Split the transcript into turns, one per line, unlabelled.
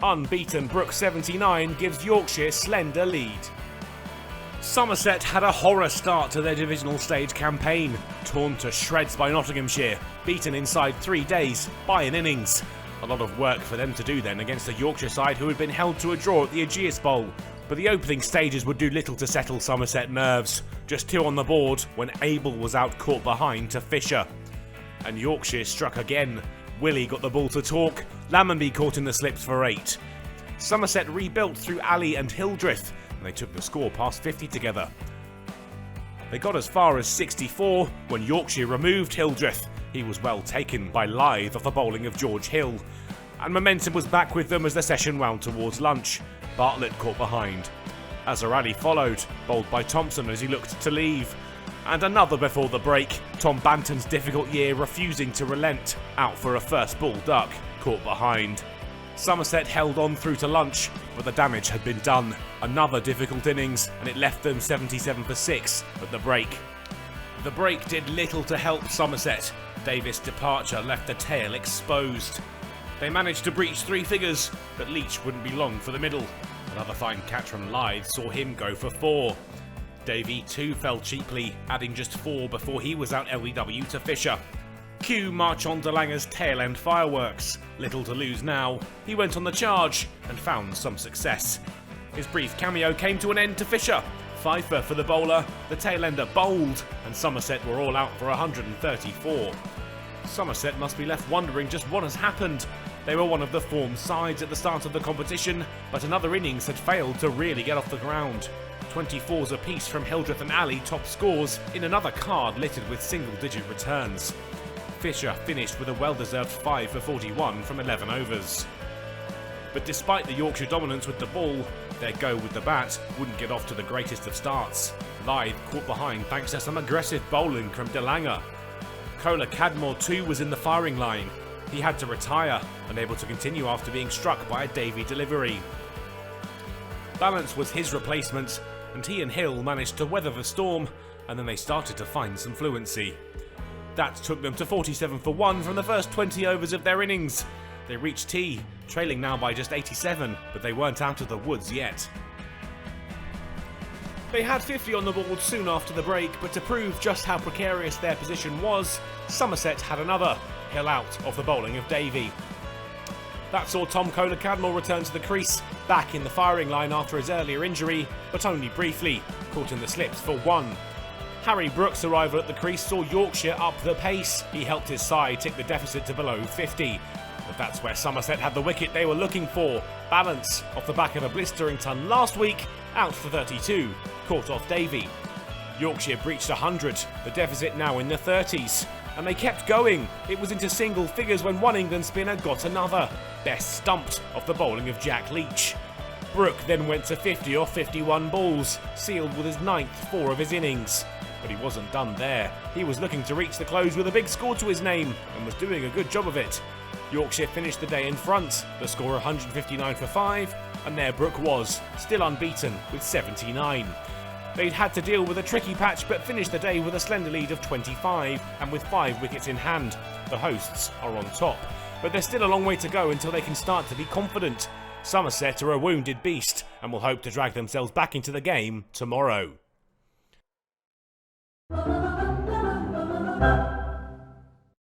Unbeaten Brook 79 gives Yorkshire slender lead. Somerset had a horror start to their divisional stage campaign, torn to shreds by Nottinghamshire, beaten inside 3 days by an innings. A lot of work for them to do then against a Yorkshire side who had been held to a draw at the Aegeus Bowl. But the opening stages would do little to settle Somerset nerves. Just 2 on the board when Abel was out caught behind to Fisher. And Yorkshire struck again. Willie got the ball to talk, Lammonby caught in the slips for 8. Somerset rebuilt through Ali and Hildreth, and they took the score past 50 together. They got as far as 64 when Yorkshire removed Hildreth. He was well taken by Lythe off the bowling of George Hill. And momentum was back with them as the session wound towards lunch. Bartlett caught behind. Azhar Ali followed, bowled by Thompson as he looked to leave. And another before the break, Tom Banton's difficult year refusing to relent, out for a first ball duck, caught behind. Somerset held on through to lunch, but the damage had been done. Another difficult innings, and it left them 77 for 6 at the break. The break did little to help Somerset. Davis' departure left the tail exposed. They managed to breach 3 figures, but Leach wouldn't be long for the middle. Another fine catch from Lythe saw him go for 4. Davey too fell cheaply, adding just 4 before he was out LBW to Fisher. Q march on DeLange's tail end fireworks. Little to lose now. He went on the charge and found some success. His brief cameo came to an end to Fisher. Pfeiffer for the bowler, the tail ender bowled, and Somerset were all out for 134. Somerset must be left wondering just what has happened. They were one of the form sides at the start of the competition, but another innings had failed to really get off the ground. 24s apiece from Hildreth and Ali top scores in another card littered with single-digit returns. Fisher finished with a well-deserved 5 for 41 from 11 overs. But despite the Yorkshire dominance with the ball, their go with the bat wouldn't get off to the greatest of starts. Lythe caught behind thanks to some aggressive bowling from DeLange. Kohler Cadmore too was in the firing line. He had to retire, unable to continue after being struck by a Davey delivery. Balance was his replacement, and he and Hill managed to weather the storm, and then they started to find some fluency. That took them to 47 for 1 from the first 20 overs of their innings. They reached tea, trailing now by just 87, but they weren't out of the woods yet. They had 50 on the board soon after the break, but to prove just how precarious their position was, Somerset had another, Hill out of the bowling of Davey. That saw Tom Kohler Cadmore return to the crease, back in the firing line after his earlier injury, but only briefly, caught in the slips for 1. Harry Brooks' arrival at the crease saw Yorkshire up the pace. He helped his side tick the deficit to below 50. But that's where Somerset had the wicket they were looking for. Balance, off the back of a blistering ton last week, out for 32, caught off Davey. Yorkshire breached 100, the deficit now in the 30s. And they kept going. It was into single figures when one England spinner got another. Best stumped off the bowling of Jack Leach. Brook then went to 50 off 51 balls, sealed with his 9th 4 of his innings. But he wasn't done there. He was looking to reach the close with a big score to his name, and was doing a good job of it. Yorkshire finished the day in front, the score 159 for 5, and there Brook was, still unbeaten with 79. They'd had to deal with a tricky patch but finished the day with a slender lead of 25, and with 5 wickets in hand. The hosts are on top, but there's still a long way to go until they can start to be confident. Somerset are a wounded beast, and will hope to drag themselves back into the game tomorrow.